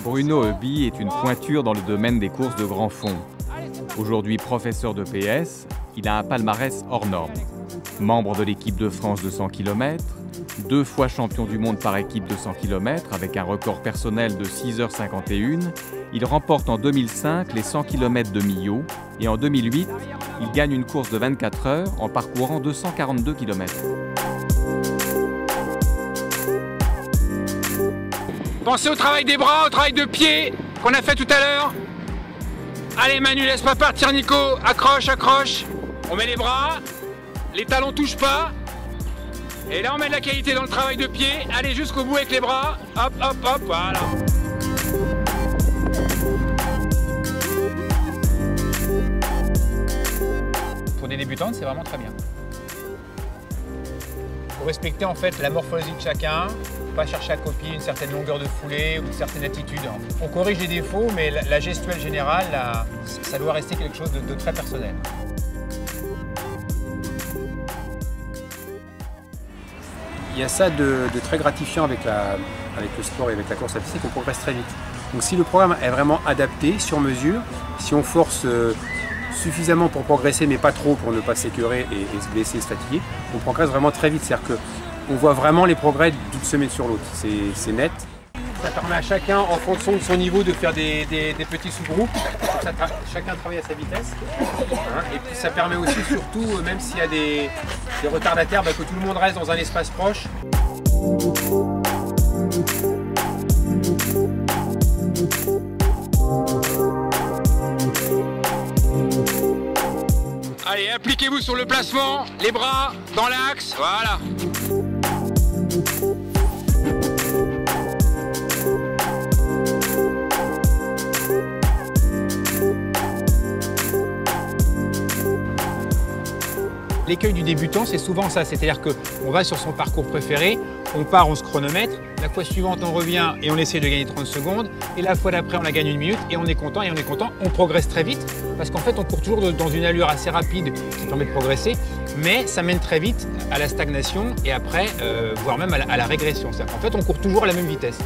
Bruno Heuby est une pointure dans le domaine des courses de grand fond. Aujourd'hui professeur de PS, il a un palmarès hors norme. Membre de l'équipe de France de 100 km, 2 fois champion du monde par équipe de 100 km avec un record personnel de 6h51, il remporte en 2005 les 100 km de Millau et en 2008, il gagne une course de 24 heures en parcourant 242 km. Pensez au travail des bras, au travail de pied qu'on a fait tout à l'heure. Allez Manu, laisse pas partir Nico, accroche, accroche. On met les bras, les talons touchent pas. Et là on met de la qualité dans le travail de pied. Allez jusqu'au bout avec les bras, hop, hop, hop, voilà. Pour des débutantes, c'est vraiment très bien. Faut respecter en fait la morphologie de chacun. Pas chercher à copier une certaine longueur de foulée ou une certaine attitude. On corrige les défauts, mais la gestuelle générale, ça doit rester quelque chose de très personnel. Il y a ça de très gratifiant avec le sport et avec la course à pied, c'est qu'on progresse très vite. Donc si le programme est vraiment adapté, sur mesure, si on force suffisamment pour progresser, mais pas trop pour ne pas s'écœurer et se blesser, se fatiguer, on progresse vraiment très vite. C'est-à-dire qu'on voit vraiment les progrès d'une semaine sur l'autre, c'est net. Ça permet à chacun, en fonction de son niveau, de faire des petits sous-groupes. Chacun travaille à sa vitesse. Et puis ça permet aussi, surtout, même s'il y a des retardataires, que tout le monde reste dans un espace proche. Allez, appliquez-vous sur le placement, les bras dans l'axe, voilà. L'écueil du débutant, c'est souvent ça, c'est-à-dire qu'on va sur son parcours préféré, on part, on se chronomètre, la fois suivante on revient et on essaie de gagner 30 secondes, et la fois d'après on la gagne 1 minute, et on est content, on progresse très vite, parce qu'en fait on court toujours dans une allure assez rapide qui permet de progresser, mais ça mène très vite à la stagnation et après, voire même à la régression. C'est-à-dire qu'en fait on court toujours à la même vitesse.